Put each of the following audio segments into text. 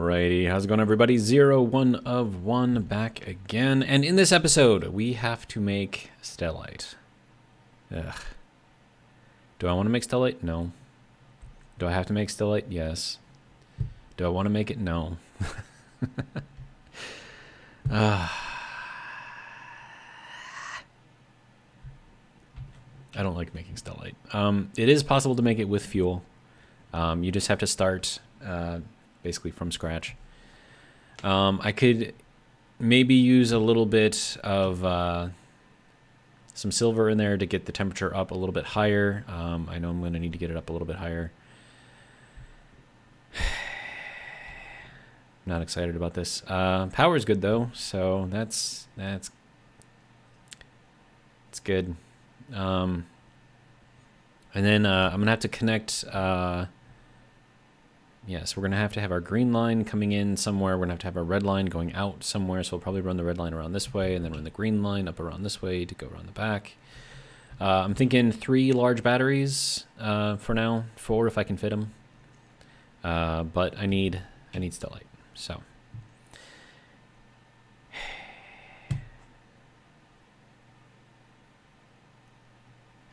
Alrighty, how's it going, everybody? 1 of 1 back again, and in this episode we have to make Stellite. Ugh. Do I want to make Stellite? No. Do I have to make Stellite? Yes. Do I want to make it? No. I don't like making Stellite. It is possible to make it with fuel. You just have to start basically from scratch. I could maybe use a little bit of some silver in there to get the temperature up a little bit higher. I know I'm going to need to get it up a little bit higher. Not excited about this. Power is good though, so that's it's good. And then I'm gonna have to connect. Yes, we're gonna have to have our green line coming in somewhere. We're gonna have to have our red line going out somewhere. So we'll probably run the red line around this way, and then run the green line up around this way to go around the back. I'm thinking 3 large batteries for now, 4 if I can fit them. But I need Stellite. So and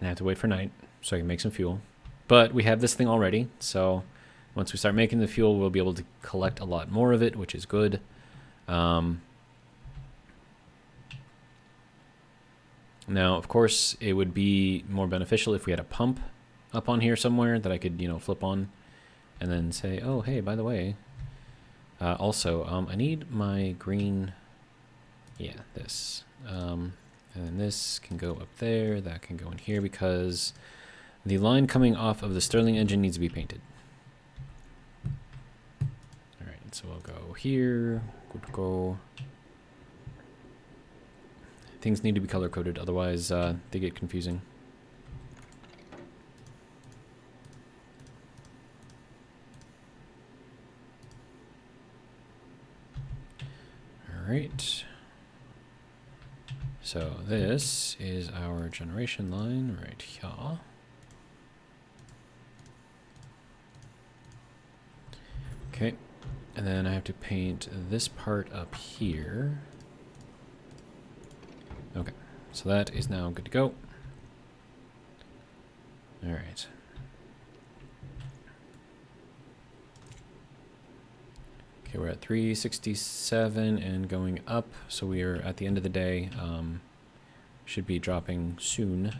I have to wait for night so I can make some fuel. But we have this thing already, so once we start making the fuel, we'll be able to collect a lot more of it, which is good. Now, of course, it would be more beneficial if we had a pump up on here somewhere that I could, flip on and then say, oh, hey, by the way, also, I need my green, this. And then this can go up there, that can go in here, because the line coming off of the Stirling engine needs to be painted. Alright, so I'll go here, good to go. Things need to be color-coded, otherwise they get confusing. Alright. So this is our generation line right here. Okay, and then I have to paint this part up here. Okay, so that is now good to go. All right. Okay, we're at 367 and going up, so we are at the end of the day. Should be dropping soon.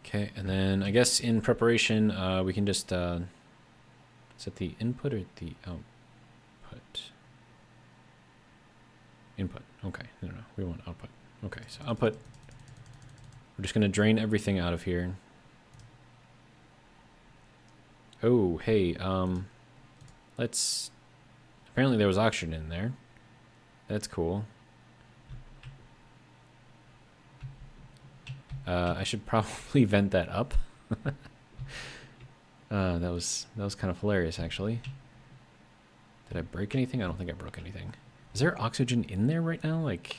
Okay, and then I guess in preparation, we can just, is it the input or the output? Input, okay, no, we want output. Okay, so output, we're just gonna drain everything out of here. Oh, hey, apparently there was oxygen in there. That's cool. I should probably vent that up. That was kind of hilarious, actually. Did I break anything? I don't think I broke anything. Is there oxygen in there right now? Like,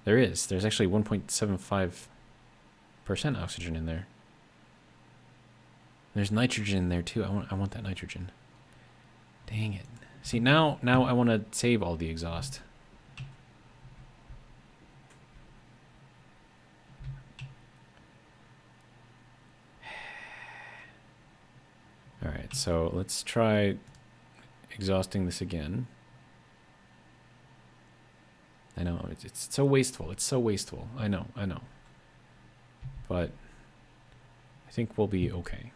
there is. There's actually 1.75% oxygen in there. There's nitrogen in there too. I want that nitrogen. Dang it. See, now I want to save all the exhaust. All right, so let's try exhausting this again. I know, it's so wasteful. It's so wasteful. I know. But I think we'll be okay.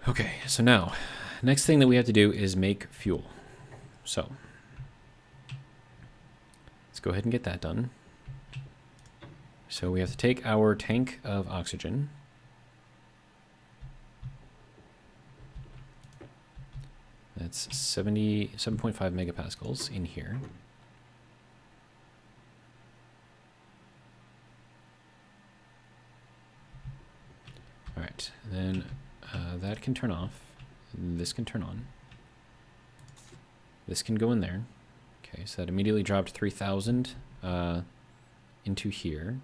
Okay, so now, next thing that we have to do is make fuel. So, let's go ahead and get that done. So we have to take our tank of oxygen. That's 77.5 megapascals in here. All right, and then that can turn off. This can turn on. This can go in there. Okay, so that immediately dropped 3,000 into here.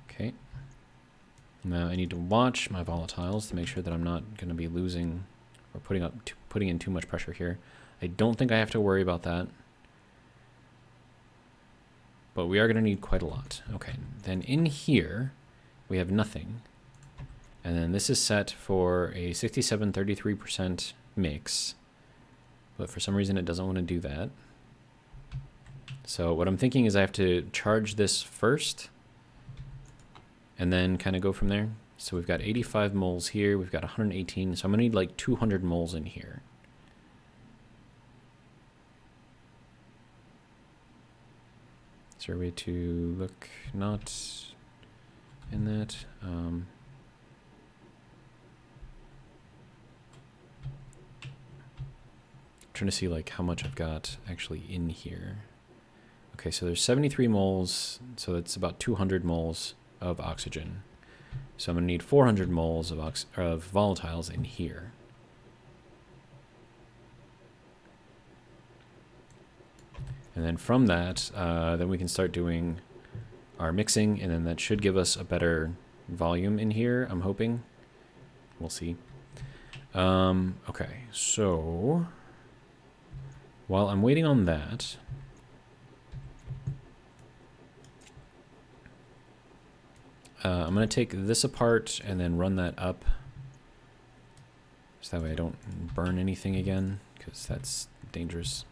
Okay. Now I need to watch my volatiles to make sure that I'm not going to be losing or putting in too much pressure here. I don't think I have to worry about that. But we are going to need quite a lot. Okay, then in here, we have nothing. And then this is set for a 67-33% mix. But for some reason, it doesn't want to do that. So what I'm thinking is I have to charge this first and then kind of go from there. So we've got 85 moles here. We've got 118. So I'm going to need like 200 moles in here. Is there a way to look not in that? Trying to see like how much I've got actually in here. Okay, so there's 73 moles, so that's about 200 moles of oxygen. So I'm going to need 400 moles of volatiles in here. And then from that, then we can start doing our mixing, and then that should give us a better volume in here, I'm hoping. We'll see. Okay, so while I'm waiting on that, I'm going to take this apart and then run that up. So that way I don't burn anything again, because that's dangerous.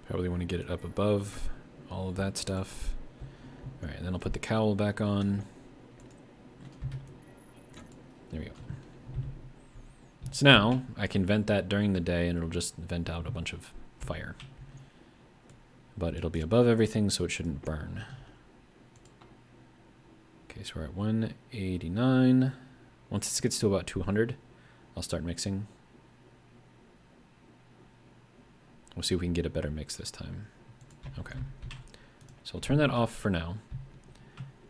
Probably want to get it up above all of that stuff. All right, and then I'll put the cowl back on. There we go. So now I can vent that during the day and it'll just vent out a bunch of fire. But it'll be above everything, so it shouldn't burn. Okay, so we're at 189. Once this gets to about 200, I'll start mixing. We'll see if we can get a better mix this time. Okay. So I'll turn that off for now.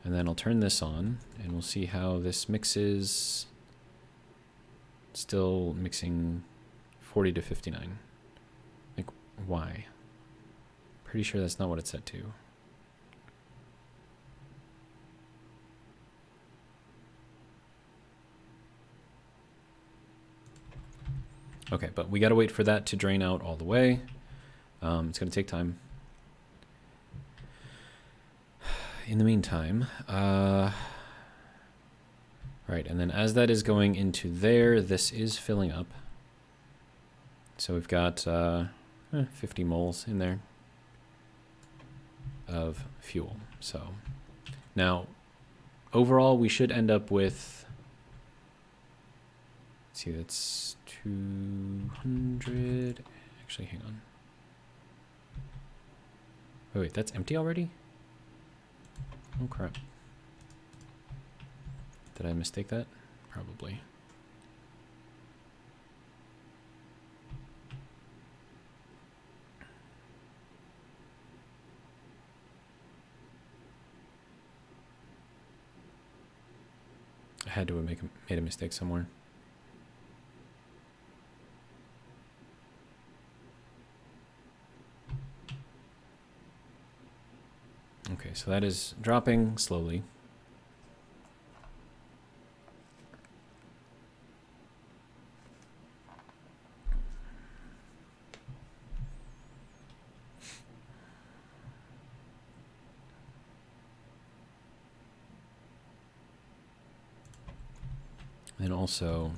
And then I'll turn this on, and we'll see how this mixes. Still mixing 40 to 59. Like, why? Pretty sure that's not what it's set to. Okay, but we gotta wait for that to drain out all the way. It's gonna take time. In the meantime, right, and then as that is going into there, this is filling up. So we've got 50 moles in there of fuel. So now, overall, we should end up with, let's see, that's 200, actually, hang on. Wait, that's empty already? Oh, crap. Did I mistake that? Probably. I had to have made a mistake somewhere. Okay, so that is dropping slowly. And also,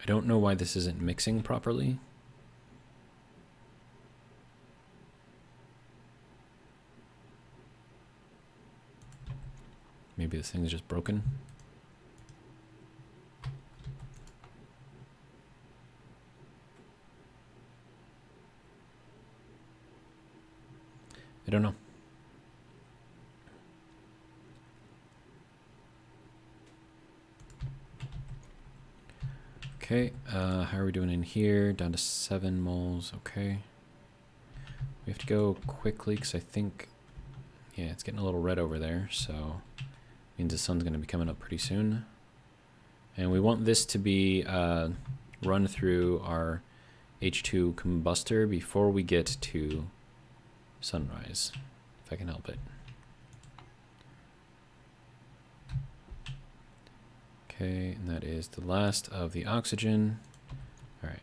I don't know why this isn't mixing properly. Maybe this thing is just broken. I don't know. Okay, how are we doing in here? Down to 7 moles, okay. We have to go quickly because I think, yeah, it's getting a little red over there, so means the sun's going to be coming up pretty soon. And we want this to be run through our H2 combustor before we get to sunrise, if I can help it. Okay, and that is the last of the oxygen. All right.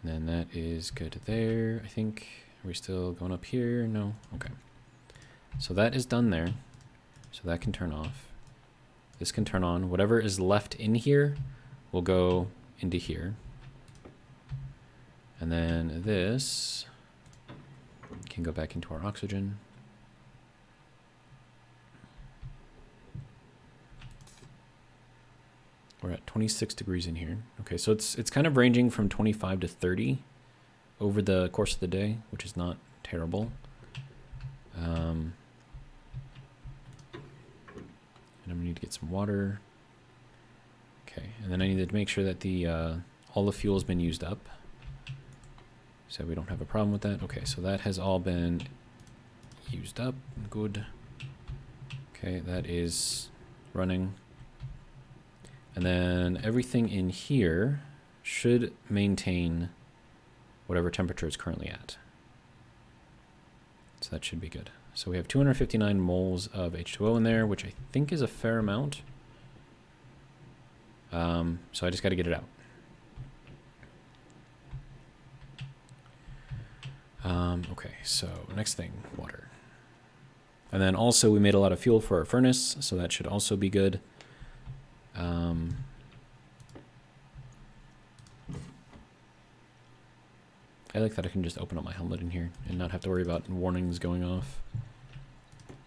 And then that is good there, I think. Are we still going up here? No? Okay. So that is done there. So that can turn off. This can turn on. Whatever is left in here will go into here. And then this can go back into our oxygen. We're at 26 degrees in here. Okay, so it's kind of ranging from 25 to 30 over the course of the day, which is not terrible. And I'm gonna need to get some water. Okay, and then I need to make sure that the all the fuel's been used up, so we don't have a problem with that. Okay, so that has all been used up. Good. Okay, that is running. And then everything in here should maintain whatever temperature it's currently at. So that should be good. So we have 259 moles of H2O in there, which I think is a fair amount. So I just got to get it out. Okay, so next thing, water. And then also we made a lot of fuel for our furnace, so that should also be good. I like that I can just open up my helmet in here and not have to worry about warnings going off.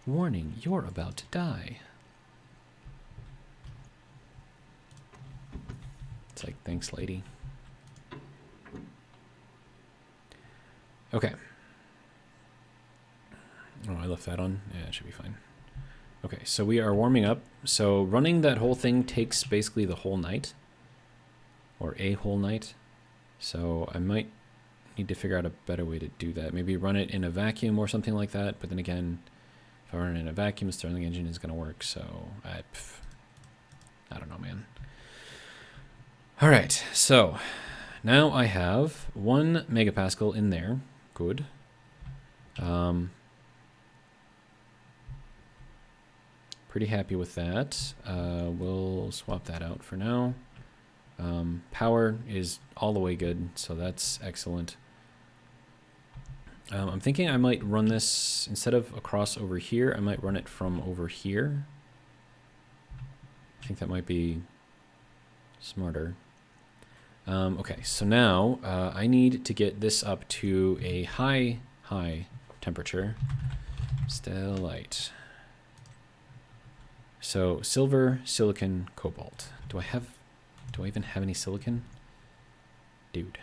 Warning, you're about to die. It's like, thanks, lady. Okay. Oh, I left that on. Yeah, it should be fine. Okay, so we are warming up. So running that whole thing takes basically the whole night. Or a whole night. So I might need to figure out a better way to do that. Maybe run it in a vacuum or something like that. But then again, if I run it in a vacuum, the Stirling engine is going to work. So I don't know, man. All right, so now I have 1 megapascal in there. Good. Pretty happy with that. We'll swap that out for now. Power is all the way good, so that's excellent. I'm thinking I might run this, instead of across over here, I might run it from over here. I think that might be smarter. Okay, so now I need to get this up to a high temperature. Stellite. So silver, silicon, cobalt. Do I even have any silicon? Dude.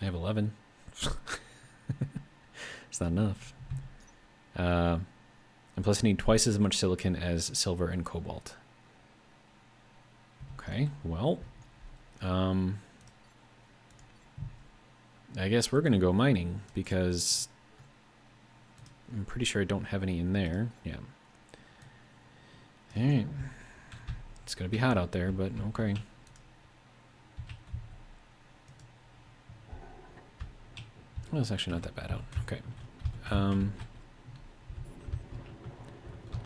I have 11. It's not enough. And plus I need twice as much silicon as silver and cobalt. Okay, well. I guess we're going to go mining because I'm pretty sure I don't have any in there. Yeah. Alright. It's going to be hot out there, but okay. Well, it's actually not that bad out. Okay.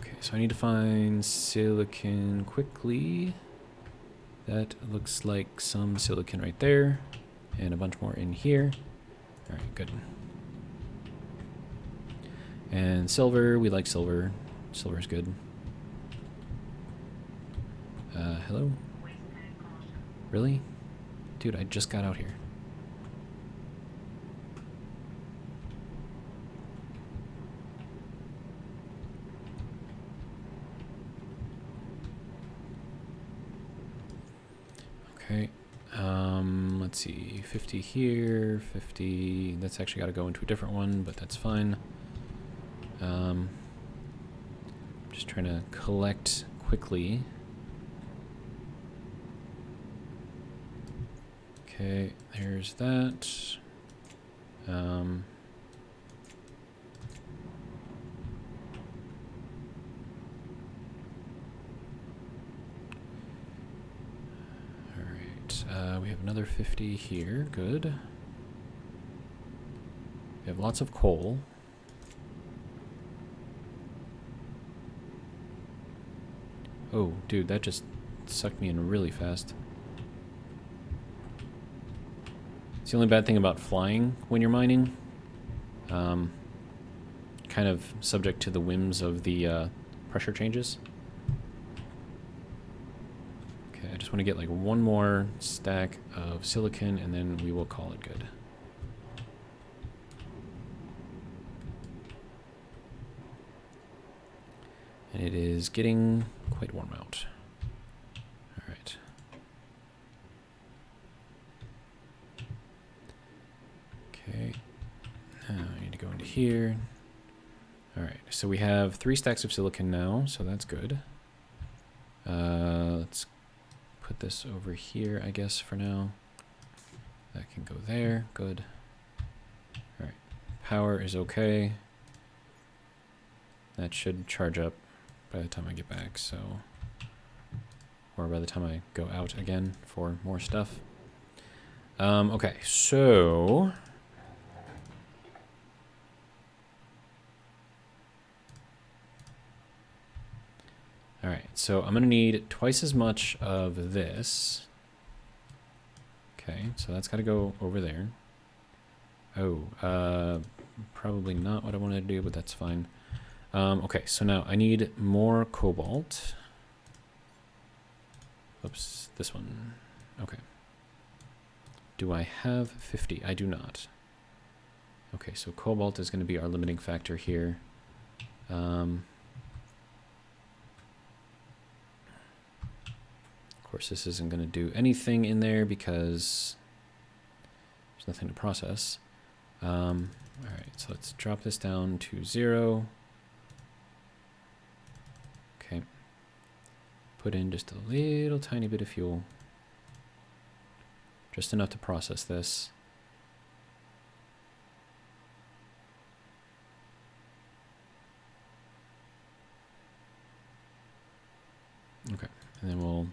Okay, so I need to find silicon quickly. That looks like some silicon right there. And a bunch more in here. Alright, good. And silver, we like silver. Silver's good. Hello? Really? Dude, I just got out here. Okay. Let's see. 50 here, 50. That's actually got to go into a different one, but that's fine. Just trying to collect quickly. Okay, there's that. Alright, we have another 50 here. Good. We have lots of coal. Oh, dude, that just sucked me in really fast. It's the only bad thing about flying when you're mining. Kind of subject to the whims of the pressure changes. Okay, I just want to get like one more stack of silicon and then we will call it good. And it is getting quite warm out. All right. Okay. Now I need to go into here. All right, so we have 3 stacks of silicon now, so that's good. Let's put this over here, I guess, for now. That can go there. Good. All right. Power is okay. That should charge up by the time I get back, so... Or by the time I go out again for more stuff. Okay, so... Alright, so I'm going to need twice as much of this. Okay, so that's got to go over there. Oh, probably not what I wanted to do, but that's fine. Okay, so now I need more cobalt. Oops, this one. Okay. Do I have 50? I do not. Okay, so cobalt is going to be our limiting factor here. Of course, this isn't going to do anything in there because there's nothing to process. All right, so let's drop this down to 0. Okay. Put in just a little tiny bit of fuel. Just enough to process this. Okay, and then we'll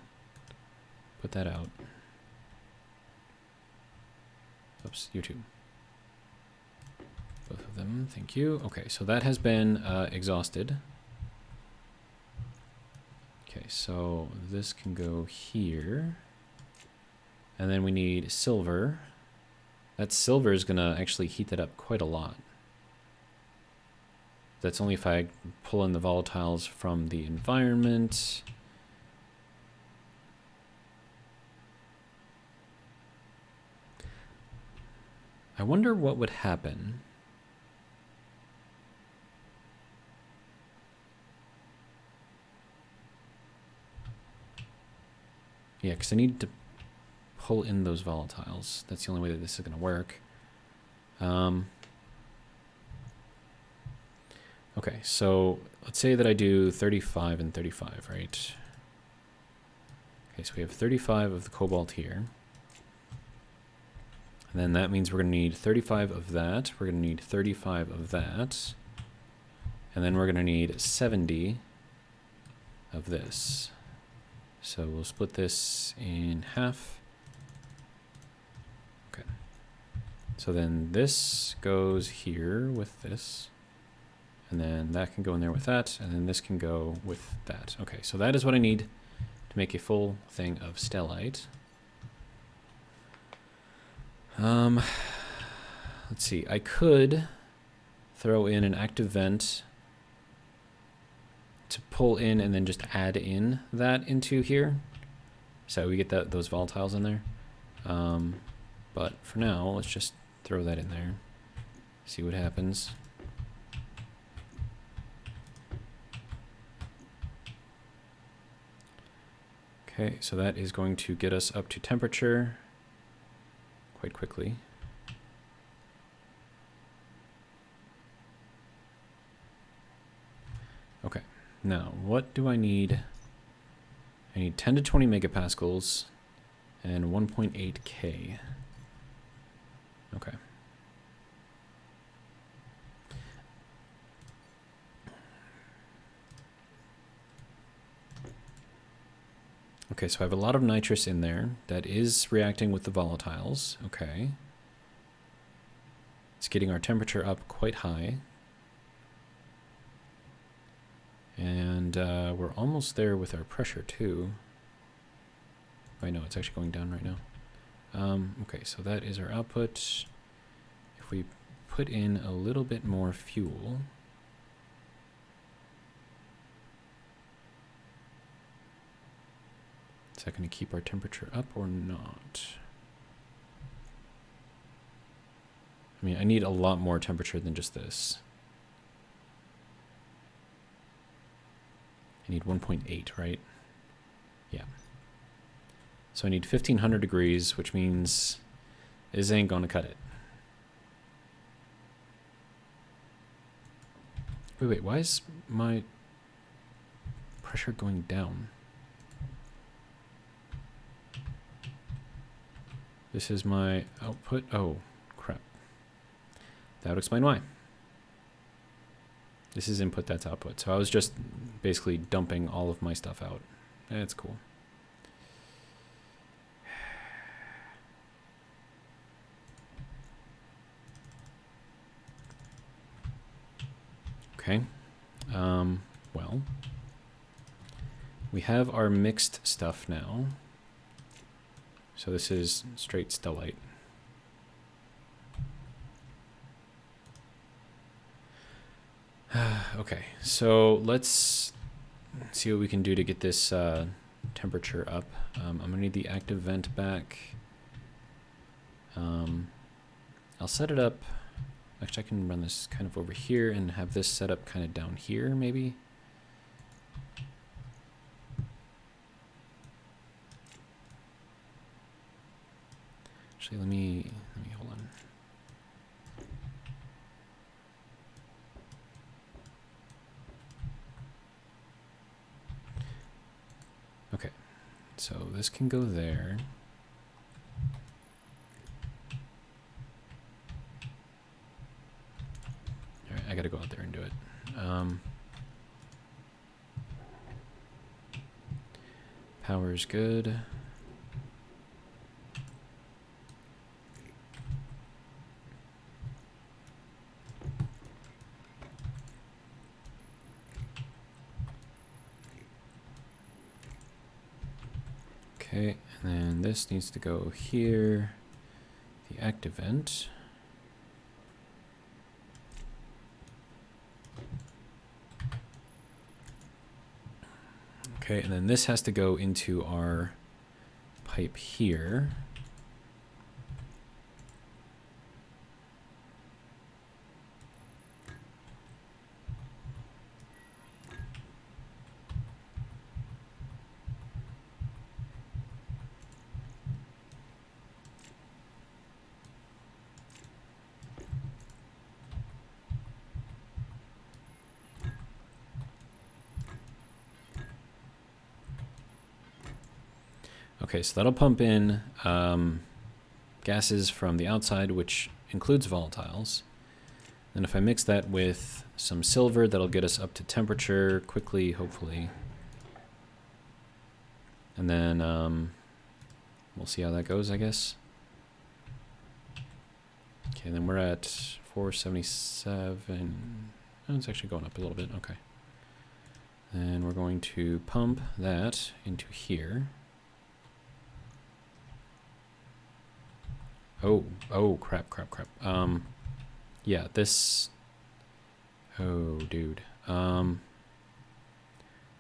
put that out. Oops, you too. Both of them, thank you. Okay, so that has been exhausted. Okay, so this can go here. And then we need silver. That silver is gonna actually heat that up quite a lot. That's only if I pull in the volatiles from the environment. I wonder what would happen. Yeah, because I need to pull in those volatiles. That's the only way that this is going to work. Okay, so let's say that I do 35 and 35, right? Okay, so we have 35 of the cobalt here. And then that means we're going to need 35 of that. We're going to need 35 of that. And then we're going to need 70 of this. So we'll split this in half. Okay. So then this goes here with this. And then that can go in there with that. And then this can go with that. Okay, so that is what I need to make a full thing of Stellite. Let's see, I could throw in an active vent to pull in and then just add in that into here. So we get those volatiles in there. But for now, let's just throw that in there. See what happens. Okay, so that is going to get us up to temperature quite quickly. Okay, now what do I need I need 10 to 20 megapascals and 1.8 K. Okay. Okay, so I have a lot of nitrous in there that is reacting with the volatiles. Okay. It's getting our temperature up quite high. And we're almost there with our pressure too. I know it's actually going down right now. Okay, so that is our output. If we put in a little bit more fuel, is that going to keep our temperature up or not? I mean, I need a lot more temperature than just this. I need 1.8, right? Yeah. So I need 1500 degrees, which means this ain't gonna cut it. Wait, why is my pressure going down? This is my output. Oh, crap. That would explain why. This is input, that's output. So I was just basically dumping all of my stuff out. That's cool. Okay. Well, we have our mixed stuff now. So this is straight Stellite. Okay, so let's see what we can do to get this temperature up. I'm gonna need the active vent back. I'll set it up. Actually, I can run this kind of over here and have this set up kind of down here, maybe. Actually, let me hold on. Okay, so this can go there. All right, I gotta go out there and do it. Power's good. Okay, and then this needs to go here, the active vent. Okay, and then this has to go into our pipe here. Okay, so that'll pump in gases from the outside, which includes volatiles. And if I mix that with some silver, that'll get us up to temperature quickly, hopefully. And then we'll see how that goes, I guess. Okay, then we're at 477. Oh, it's actually going up a little bit. Okay. And we're going to pump that into here. Oh, crap. Yeah, this, oh, dude. We're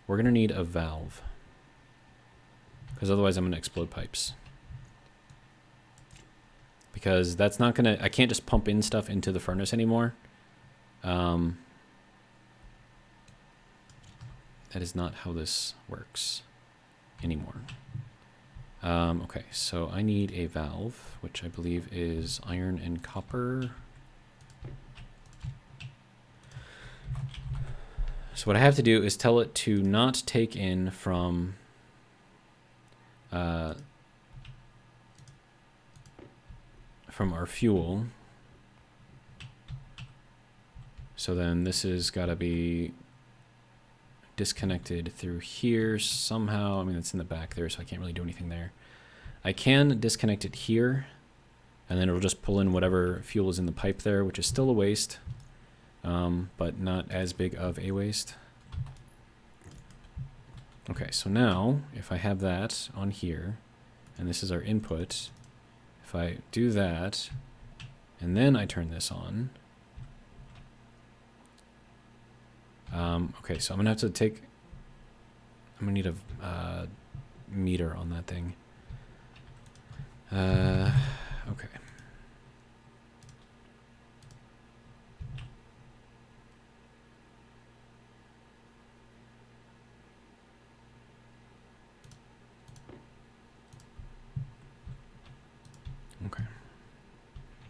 gonna need a valve, because otherwise I'm gonna explode pipes. Because that's not gonna, I can't just pump in stuff into the furnace anymore. That is not how this works anymore. Okay, so I need a valve, which I believe is iron and copper. So what I have to do is tell it to not take in from from our fuel. So then this has got to be disconnected through here somehow. I mean, it's in the back there, so I can't really do anything there. I can disconnect it here, and then it'll just pull in whatever fuel is in the pipe there, which is still a waste, but not as big of a waste. Okay, so now, if I have that on here, and this is our input, if I do that, and then I turn this on, okay, so I'm gonna have to take, I'm gonna need a meter on that thing. Okay. Okay.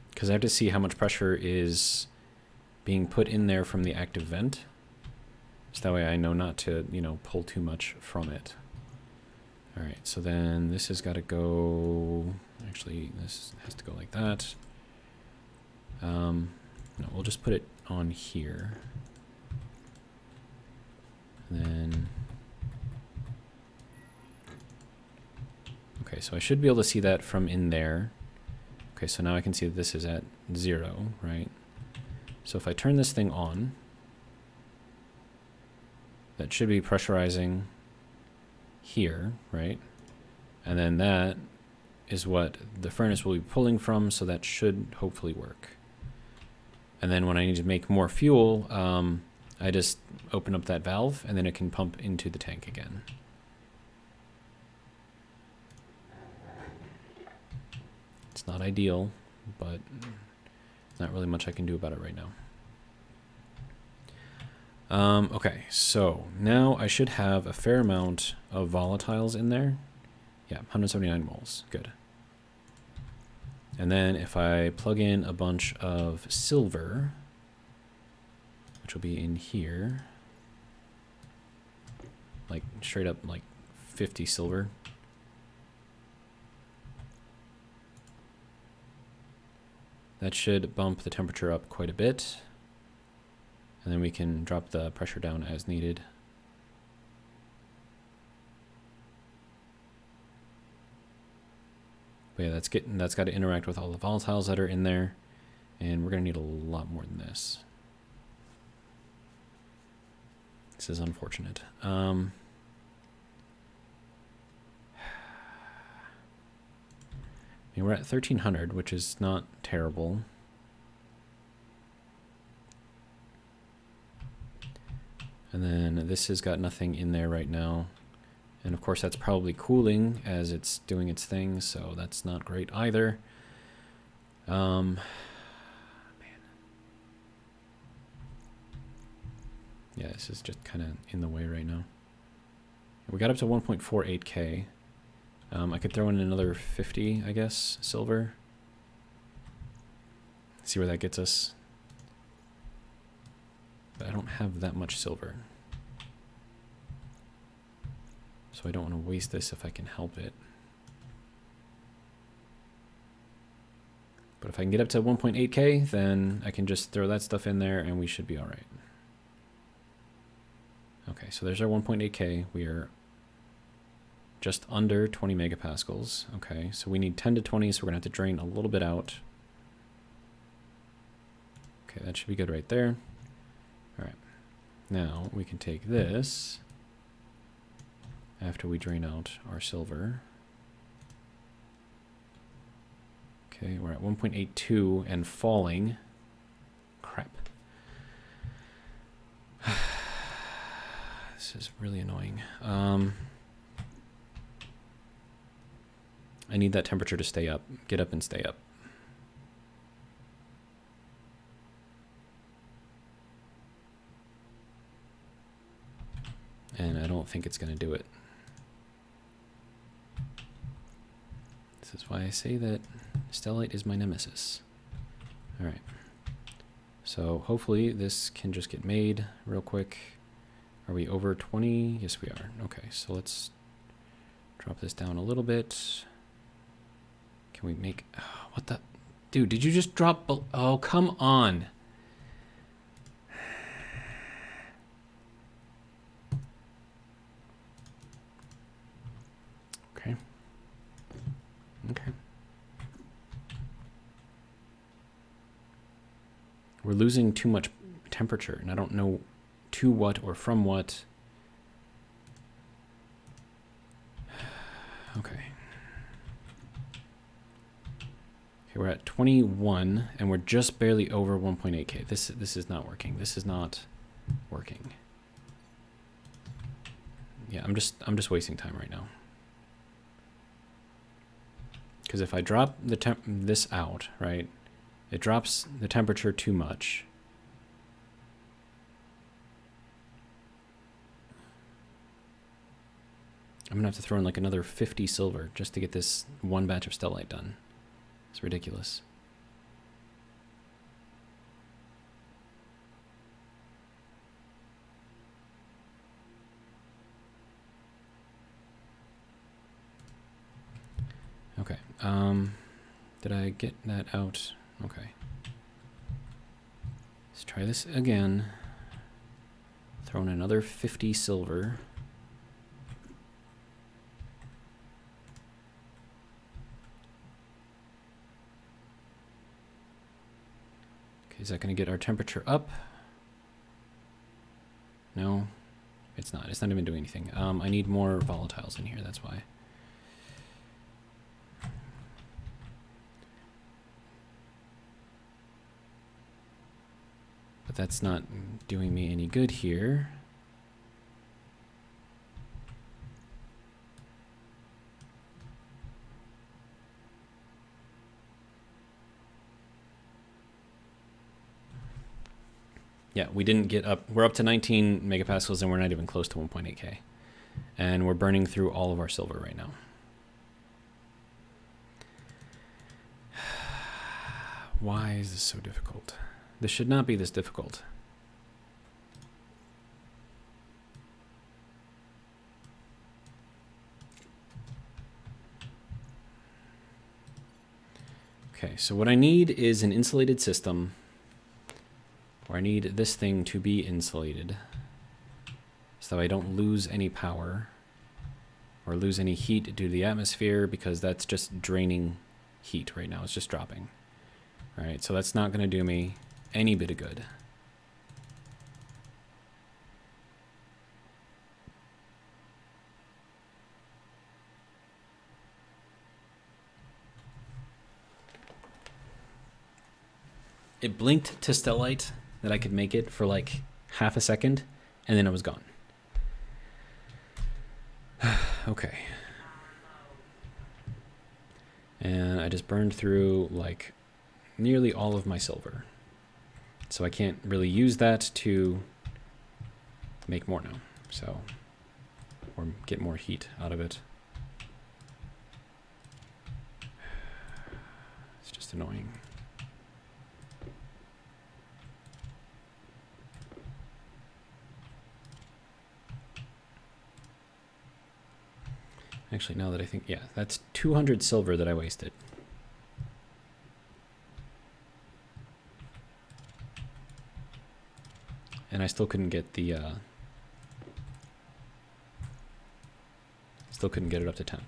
Because I have to see how much pressure is being put in there from the active vent. So that way I know not to, you know, pull too much from it. All right, so then this has got to go, actually this has to go like that. No, we'll just put it on here. And then, okay, so I should be able to see that from in there. Okay, so now I can see that this is at 0, right? So if I turn this thing on, that should be pressurizing here, right? And then that is what the furnace will be pulling from, so that should hopefully work. And then when I need to make more fuel, I just open up that valve, and then it can pump into the tank again. It's not ideal, but not really much I can do about it right now. Okay, so now I should have a fair amount of volatiles in there. Yeah, 179 moles, good. And then if I plug in a bunch of silver, which will be in here, like straight up like 50 silver. That should bump the temperature up quite a bit. And then we can drop the pressure down as needed. But yeah, that's got to interact with all the volatiles that are in there, and we're gonna need a lot more than this. This is unfortunate. I mean, we're at 1300, which is not terrible. And then this has got nothing in there right now. And of course that's probably cooling as it's doing its thing, so that's not great either. Man. Yeah, this is just kind of in the way right now. We got up to 1.48k. I could throw in another 50, I guess, silver. See where that gets us. But I don't have that much silver. So I don't want to waste this if I can help it. But if I can get up to 1.8k, then I can just throw that stuff in there and we should be all right. Okay, so there's our 1.8k. We are just under 20 megapascals. Okay, so we need 10 to 20, so we're going to have to drain a little bit out. Okay, that should be good right there. All right, now we can take this after we drain out our silver. Okay, we're at 1.82 and falling. Crap. This is really annoying. I need that temperature to stay up. Get up and stay up. And I don't think it's going to do it. This is why I say that Stellite is my nemesis. All right. So hopefully this can just get made real quick. Are we over 20? Yes, we are. Okay, so let's Drop this down a little bit. Can we make... Oh, what the... Dude, did you just drop... Oh, come on. Okay. Okay. We're losing too much temperature, and I don't know to what or from what. Okay. Okay, we're at 21, and we're just barely over 1.8K. This is not working. This is not working. Yeah, I'm just wasting time right now. Because if I drop this out, right, it drops the temperature too much. I'm gonna have to throw in like another 50 silver just to get this one batch of Stellite done. It's ridiculous. Okay. Did I get that out? Okay. Let's try this again. Throw in another 50 silver. Okay, is that going to get our temperature up? No, it's not. It's not even doing anything. I need more volatiles in here, that's why. But that's not doing me any good here. Yeah, we didn't get up. We're up to 19 megapascals and we're not even close to 1.8K. And we're burning through all of our silver right now. Why is this so difficult? This should not be this difficult. Okay, so what I need is an insulated system. Or I need this thing to be insulated so I don't lose any power or lose any heat due to the atmosphere, because that's just draining heat right now. It's just dropping. All right, so that's not going to do me any bit of good. It blinked to Stellite that I could make it for like half a second, and then it was gone. Okay. And I just burned through like nearly all of my silver. So I can't really use that to make more now. So, or get more heat out of it. It's just annoying. Actually, now that I think, yeah, that's 200 silver that I wasted. And I still couldn't get the, still couldn't get it up to temp.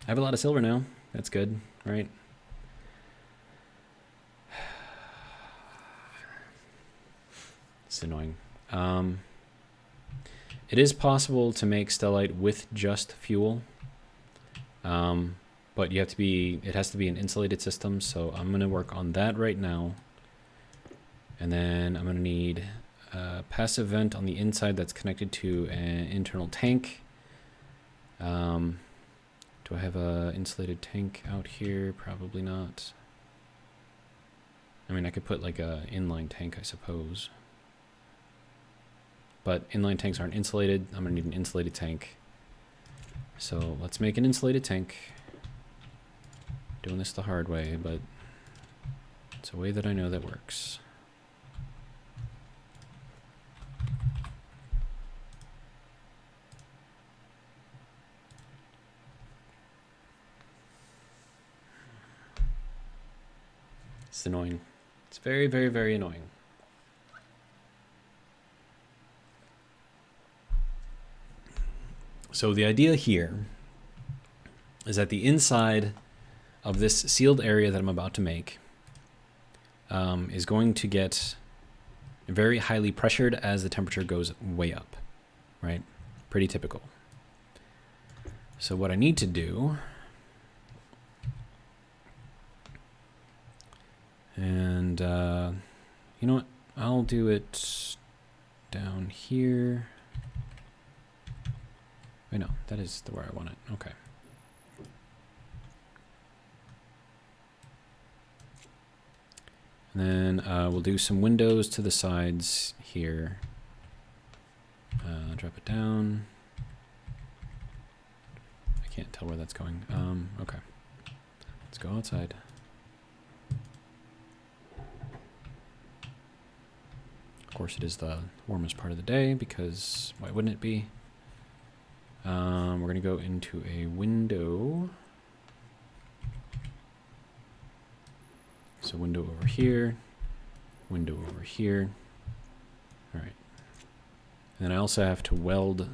I have a lot of silver now. That's good, right? It's annoying. It is possible to make Stellite with just fuel, but you have to be, it has to be an insulated system, so I'm going to work on that right now. And then I'm going to need a passive vent on the inside that's connected to an internal tank. Do I have an insulated tank out here? Probably not. I mean, I could put like a inline tank, I suppose. But inline tanks aren't insulated. I'm going to need an insulated tank. So let's make an insulated tank. Doing this the hard way, but it's a way that I know that works. It's annoying. It's very, very, very annoying. So the idea here is that the inside of this sealed area that I'm about to make is going to get very highly pressured as the temperature goes way up, right? Pretty typical. So what I need to do, and you know what? I'll do it down here. Wait, no, that is where I want it. Okay. And then we'll do some windows to the sides here. Drop it down. I can't tell where that's going. Okay. Let's go outside. Of course, it is the warmest part of the day because why wouldn't it be? We're going to go into a window. So window over here, window over here. All right. And then I also have to weld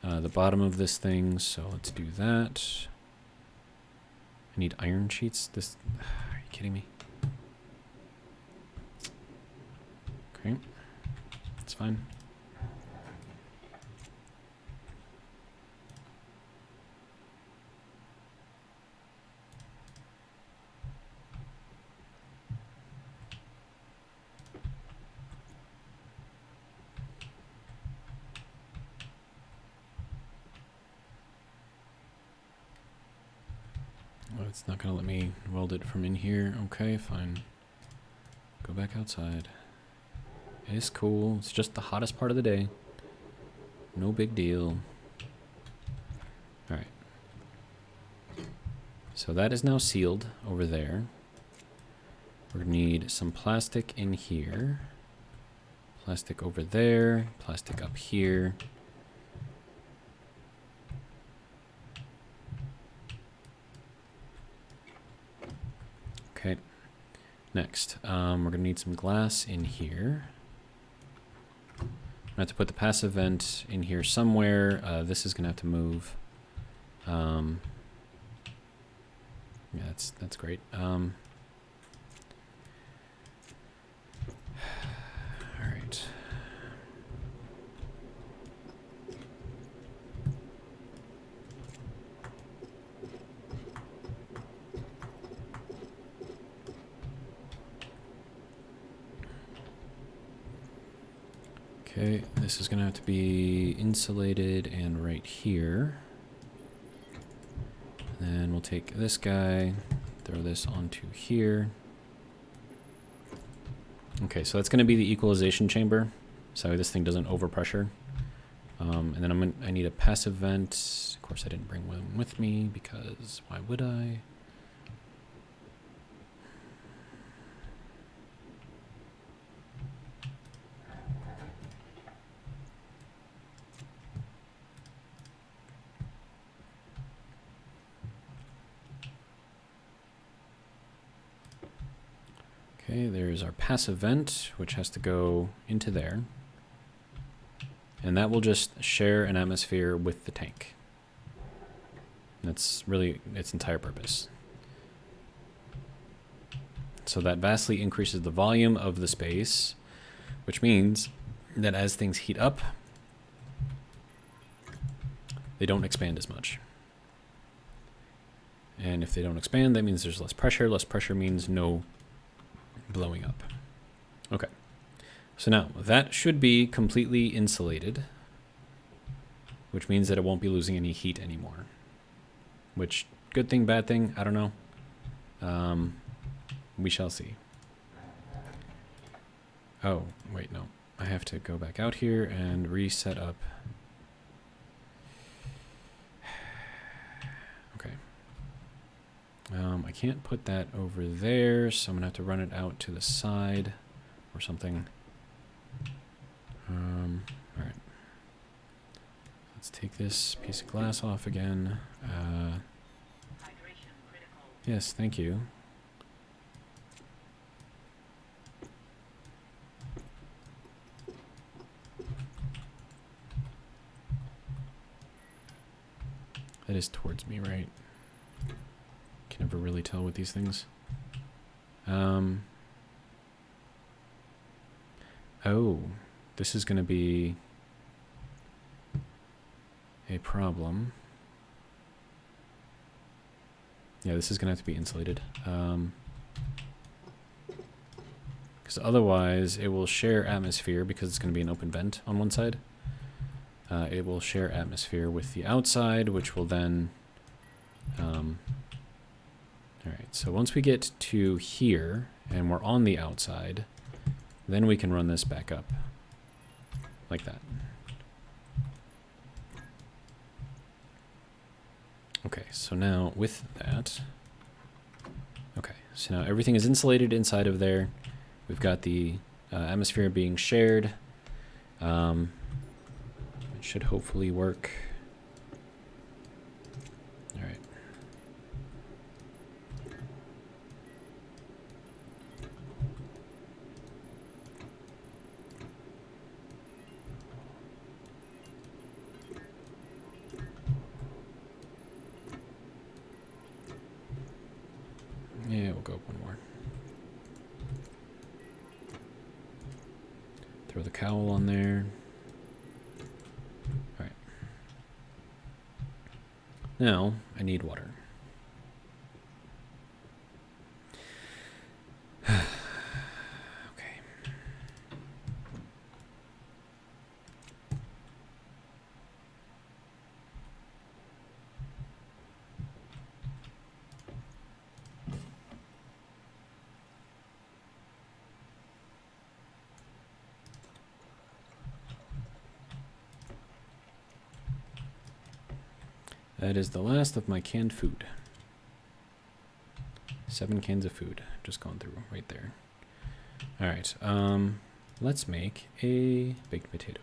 the bottom of this thing, so let's do that. I need iron sheets. This, are you kidding me? Okay, that's fine. It's not going to let me weld it from in here. Okay, fine. Go back outside. It's cool. It's just the hottest part of the day. No big deal. Alright. So that is now sealed over there. We're going to need some plastic in here. Plastic over there. Plastic up here. Okay, next, we're going to need some glass in here. I'm going to have to put the passive vent in here somewhere. This is going to have to move. Yeah, that's great. All right. Okay, this is going to have to be insulated and right here. And then we'll take this guy, throw this onto here. Okay, so that's going to be the equalization chamber, so this thing doesn't overpressure. And then I need a passive vent. Of course, I didn't bring one with me because why would I? Okay, there's our passive vent, which has to go into there. And that will just share an atmosphere with the tank. That's really its entire purpose. So that vastly increases the volume of the space, which means that as things heat up, they don't expand as much. And if they don't expand, that means there's less pressure. Less pressure means no blowing up. Okay, so now that should be completely insulated, which means that it won't be losing any heat anymore. Which, good thing, bad thing, I don't know. We shall see. Oh, wait, no. I have to go back out here and reset up. Okay. I can't put that over there, so I'm gonna have to run it out to the side or something. All right. Let's take this piece of glass off again. Yes, thank you. That is towards me, right? Can never really tell with these things. Oh, this is going to be a problem. Yeah, this is going to have to be insulated. Because otherwise it will share atmosphere because it's going to be an open vent on one side. It will share atmosphere with the outside, which will then... Alright, so once we get to here, and we're on the outside, then we can run this back up. Like that. Okay, so now with that... Okay, so now everything is insulated inside of there. We've got the atmosphere being shared. It should hopefully work. All right. Yeah, we'll go up one more. Throw the cowl on there. All right. Now, I need water. Okay. That is the last of my canned food. 7 cans of food just gone through right there. All right, let's make a baked potato.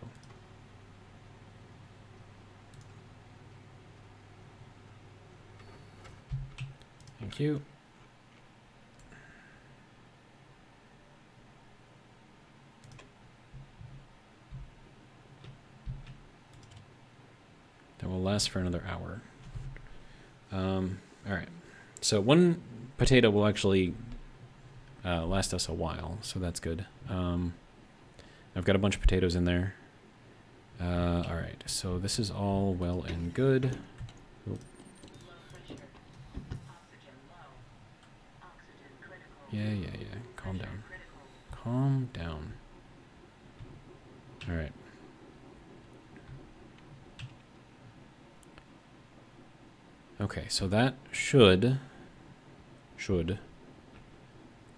Thank you. That will last for another hour. All right, so one potato will actually last us a while, so that's good. I've got a bunch of potatoes in there. All right, so this is all well and good. Oop. Yeah. Calm down. Calm down. All right. Okay, so that should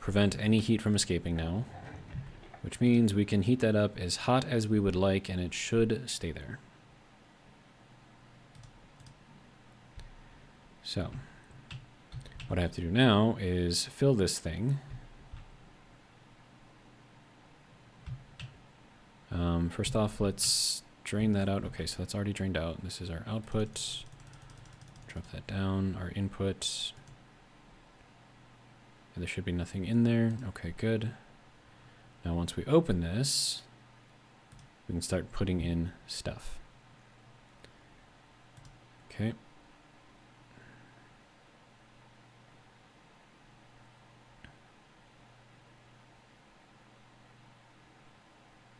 prevent any heat from escaping now, which means we can heat that up as hot as we would like, and it should stay there. So, what I have to do now is fill this thing. First off, let's drain that out. Okay, so that's already drained out. This is our output. Drop that down, our input. And there should be nothing in there. Okay, good. Now once we open this, we can start putting in stuff. Okay.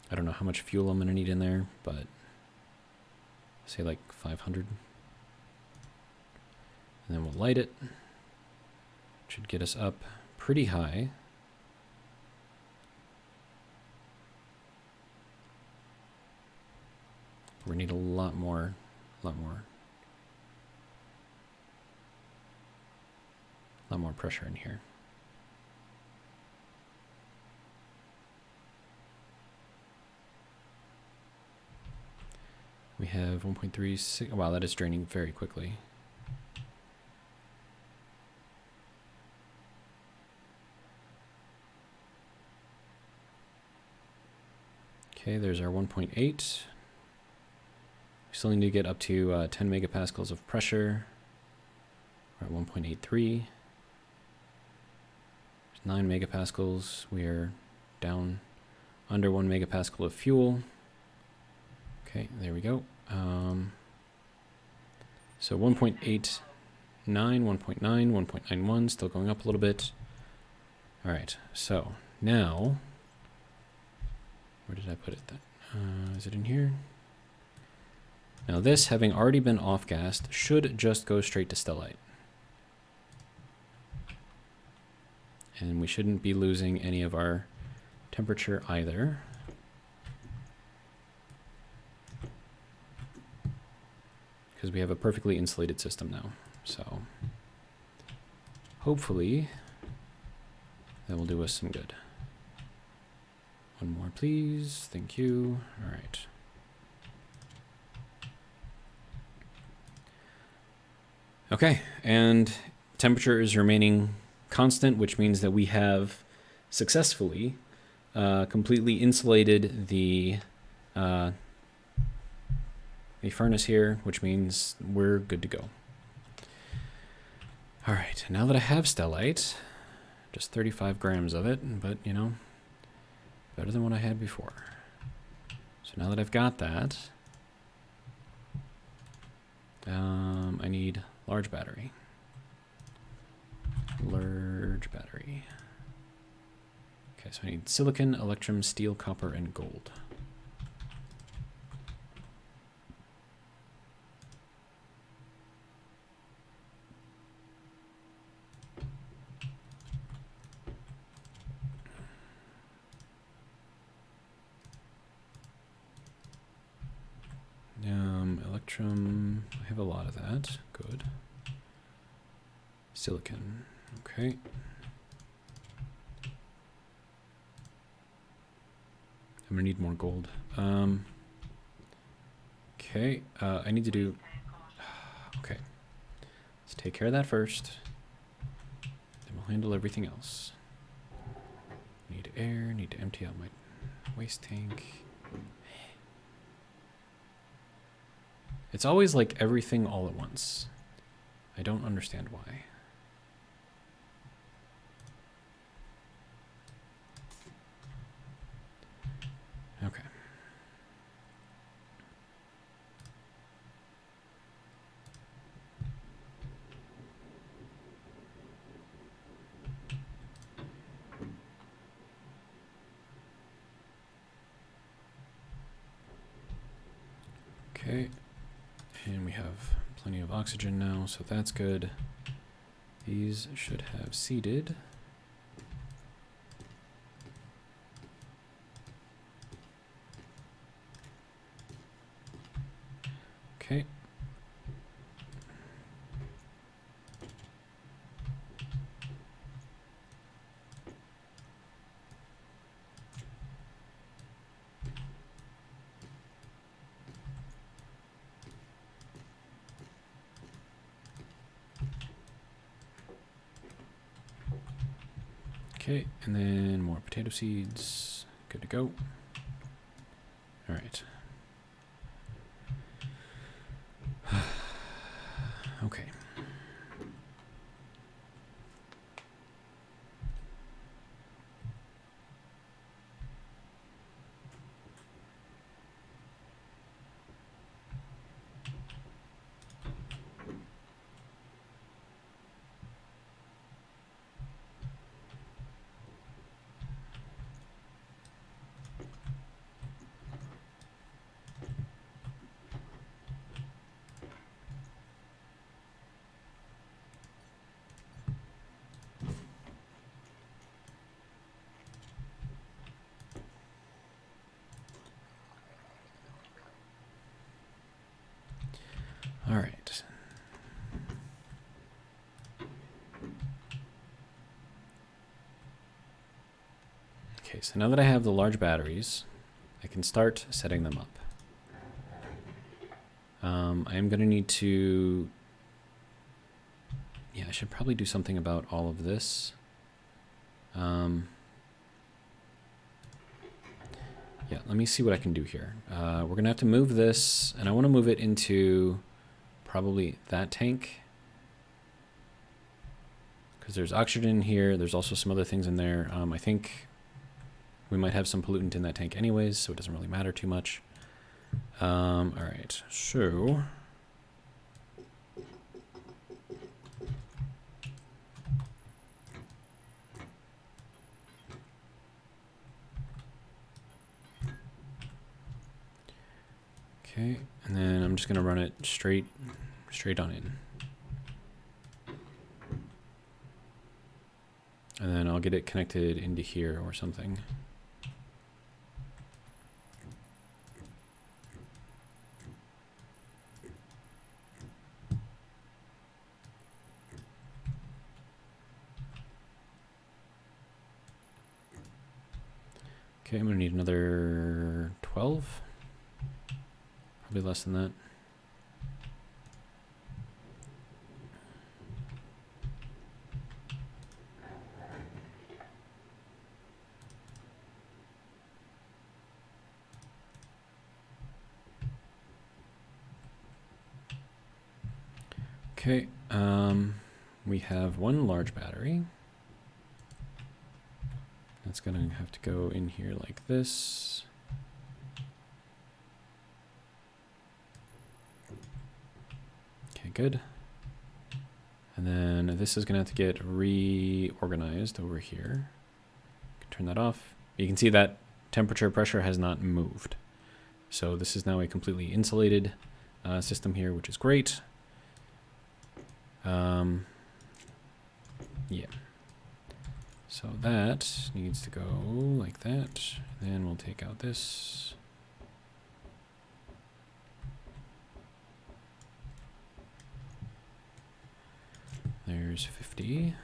I don't know how much fuel I'm going to need in there, but say like 500. And then we'll light it. Should get us up pretty high. We need a lot more pressure in here. We have 1.36. Wow, that is draining very quickly. Okay, there's our 1.8. We still need to get up to 10 megapascals of pressure. We're at 1.83. 9 megapascals. We are down under 1 megapascal of fuel. Okay, there we go. So 1.89, 1.9, 1.91, still going up a little bit. All right, so now, where did I put it then? Is it in here? Now this, having already been off-gassed, should just go straight to Stellite. And we shouldn't be losing any of our temperature either. Because we have a perfectly insulated system now. So hopefully that will do us some good. One more, please. Thank you. All right. Okay, and temperature is remaining constant, which means that we have successfully completely insulated the furnace here, which means we're good to go. All right, now that I have Stellite, just 35 grams of it, but you know, better than what I had before. So now that I've got that, I need large battery. Large battery. Okay, so I need silicon, electrum, steel, copper, and gold. Electrum, I have a lot of that. Good. Silicon, okay. I'm gonna need more gold. Okay, I need to do, okay. Let's take care of that first. Then we'll handle everything else. Need air, need to empty out my waste tank. It's always like everything all at once. I don't understand why. Okay. Okay. And we have plenty of oxygen now, so that's good. These should have seeded. Okay. Okay, and then more potato seeds. Good to go. All right. Okay. All right. Okay, so now that I have the large batteries, I can start setting them up. I am going to need to... Yeah, I should probably do something about all of this. Yeah, let me see what I can do here. We're going to have to move this, and I want to move it into probably that tank. Because there's oxygen here. There's also some other things in there. I think we might have some pollutant in that tank anyways, so it doesn't really matter too much. All right, so... Okay, and then I'm just gonna run it straight on in. And then I'll get it connected into here or something. Okay, I'm gonna need another 12. Probably less than that. Okay, we have one large battery. That's gonna have to go in here like this. Okay, good. And then this is gonna have to get reorganized over here. Turn that off. You can see that temperature pressure has not moved. So this is now a completely insulated system here, which is great. Yeah. So that needs to go like that. Then we'll take out this. There's 50.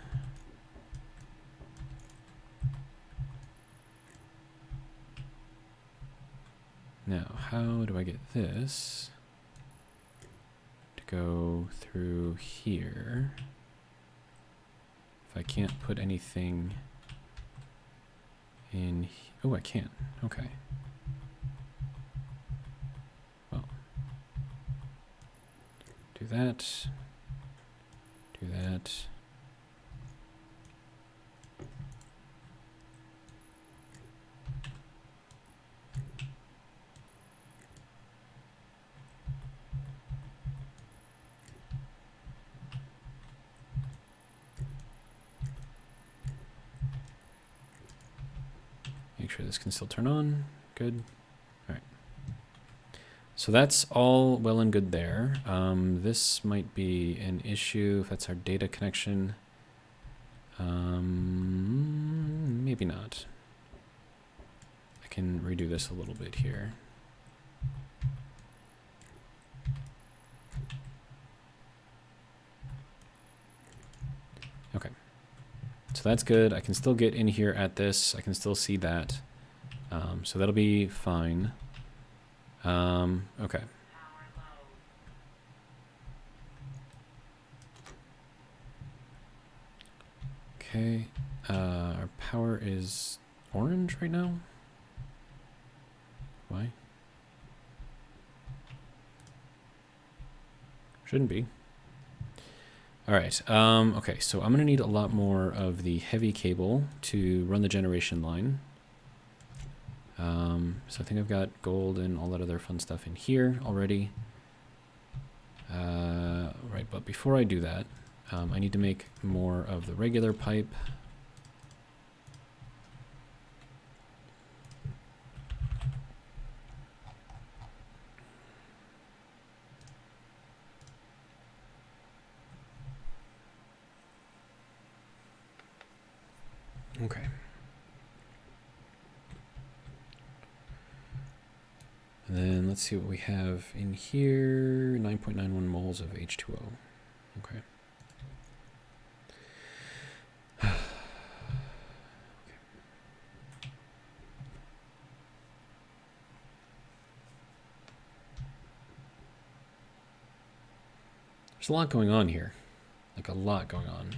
Now, how do I get this to go through here? If I can't put anything in, oh, I can. Okay. Well, do that. Do that. Make sure this can still turn on. Good. All right. So that's all well and good there. This might be an issue if that's our data connection. Maybe not. I can redo this a little bit here. Okay. So that's good. I can still get in here at this. I can still see that. So that'll be fine. Okay. Okay. Our power is orange right now. Why? Shouldn't be. All right. Okay, so I'm going to need a lot more of the heavy cable to run the generation line. So I think I've got gold and all that other fun stuff in here already. Right, but before I do that, I need to make more of the regular pipe. Okay. And then let's see what we have in here. 9.91 moles of H2O. Okay. There's a lot going on here. Like a lot going on.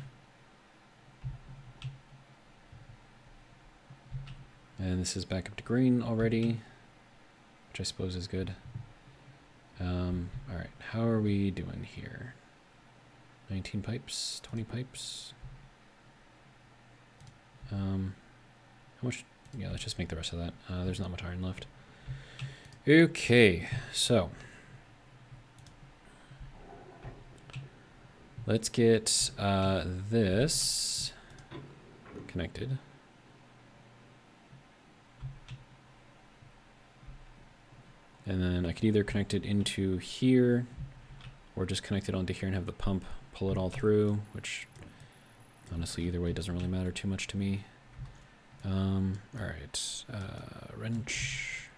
And this is back up to green already, which I suppose is good. All right, how are we doing here? 19 pipes, 20 pipes. How much? Yeah, let's just make the rest of that. There's not much iron left. Okay, so let's get this connected. And then I could either connect it into here or just connect it onto here and have the pump pull it all through, which honestly either way doesn't really matter too much to me. All right, wrench.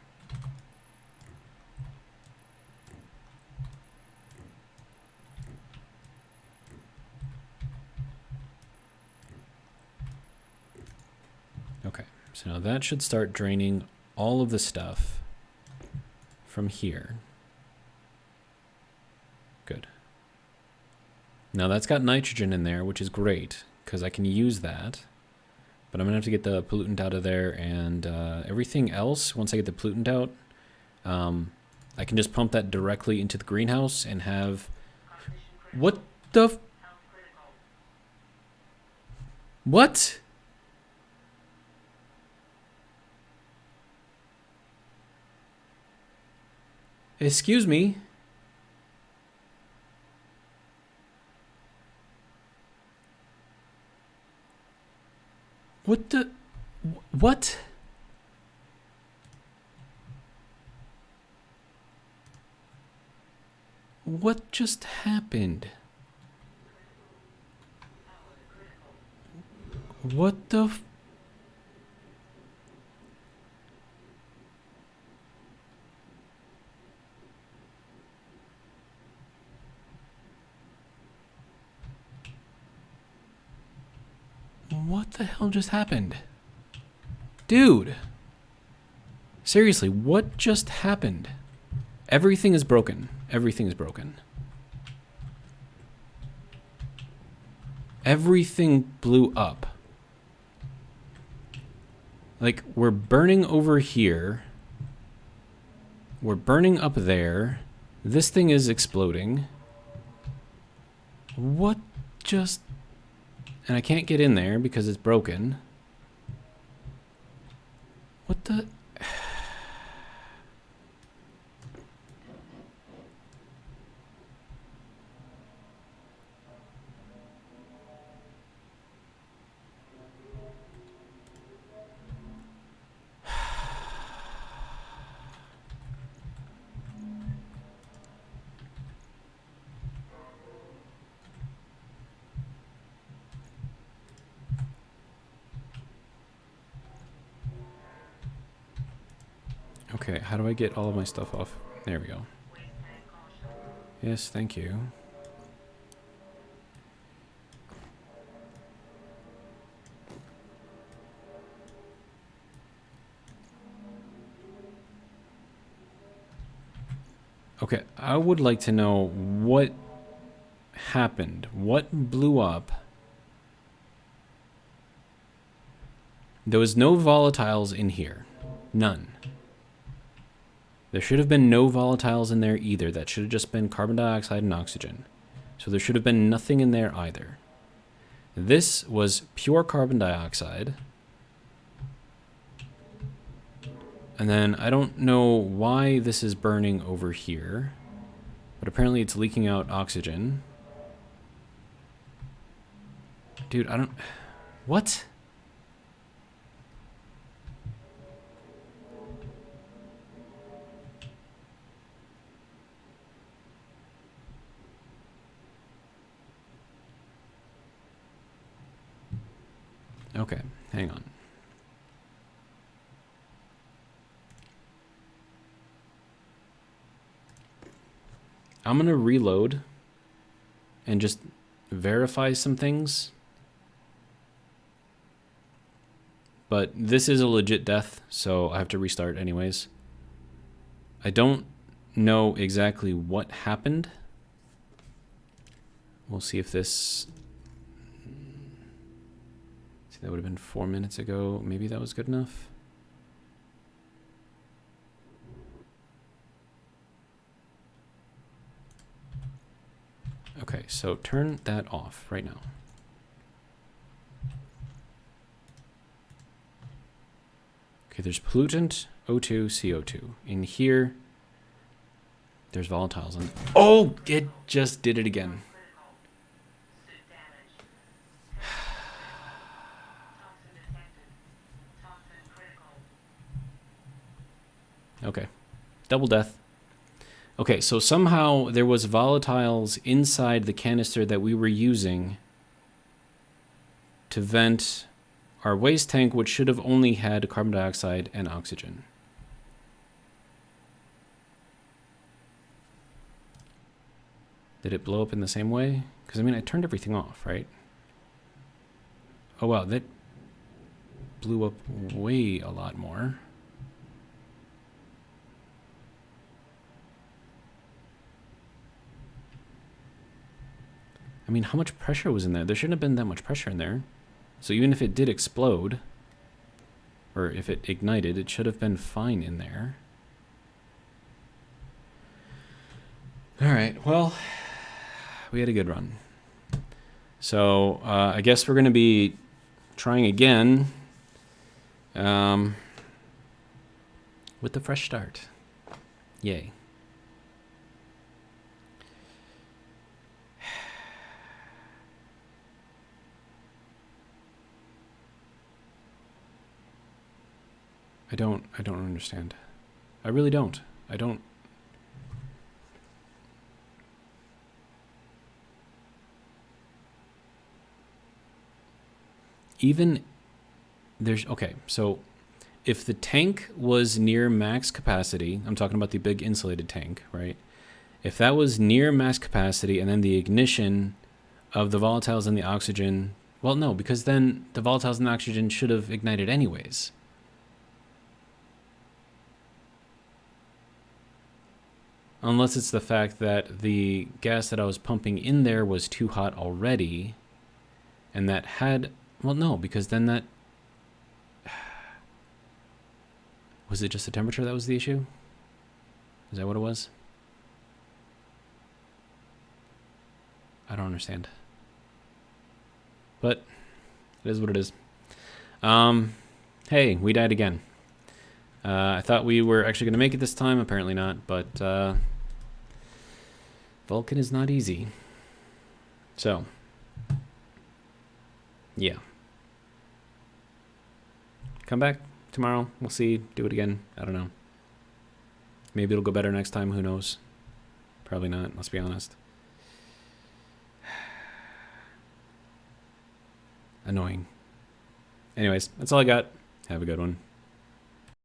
Okay, so now that should start draining all of the stuff from here. Good. Now that's got nitrogen in there, which is great, because I can use that. But I'm going to have to get the pollutant out of there, and everything else, once I get the pollutant out, I can just pump that directly into the greenhouse and have... What the... What? Excuse me? What the... What? What just happened? What the... What the hell just happened? Dude! Seriously, what just happened? Everything is broken. Everything is broken. Everything blew up. Like, we're burning over here. We're burning up there. This thing is exploding. What just... And I can't get in there because it's broken. What the... Okay, how do I get all of my stuff off? There we go. Yes, thank you. Okay, I would like to know what happened. What blew up? There was no volatiles in here. None. There should have been no volatiles in there either. That should have just been carbon dioxide and oxygen. So there should have been nothing in there either. This was pure carbon dioxide. And then I don't know why this is burning over here, but apparently it's leaking out oxygen. Dude, I don't... What? Okay, hang on. I'm gonna reload and just verify some things. But this is a legit death, so I have to restart anyways. I don't know exactly what happened. We'll see if this... See, that would have been 4 minutes ago. Maybe that was good enough. Okay, so turn that off right now. Okay, there's pollutant, O2, CO2. In here, there's volatiles. Oh, it just did it again. Okay. Double death. Okay, so somehow there was volatiles inside the canister that we were using to vent our waste tank, which should have only had carbon dioxide and oxygen. Did it blow up in the same way? Because, I mean, I turned everything off, right? Oh, wow, that blew up way a lot more. I mean, how much pressure was in there? There shouldn't have been that much pressure in there. So even if it did explode, or if it ignited, it should have been fine in there. All right, well, we had a good run. So I guess we're going to be trying again with the fresh start. Yay. I don't understand. I really don't. I don't. Even there's, okay, so if the tank was near max capacity, I'm talking about the big insulated tank, right? If that was near max capacity and then the ignition of the volatiles and the oxygen, well, no, because then the volatiles and the oxygen should have ignited anyways. Unless it's the fact that the gas that I was pumping in there was too hot already, and that had, well, no, because then that, was it just the temperature that was the issue? Is that what it was? I don't understand. But it is what it is. Hey, we died again. I thought we were actually going to make it this time. Apparently not, but Vulcan is not easy. So, yeah. Come back tomorrow. We'll see. Do it again. I don't know. Maybe it'll go better next time. Who knows? Probably not. Let's be honest. Annoying. Anyways, that's all I got. Have a good one.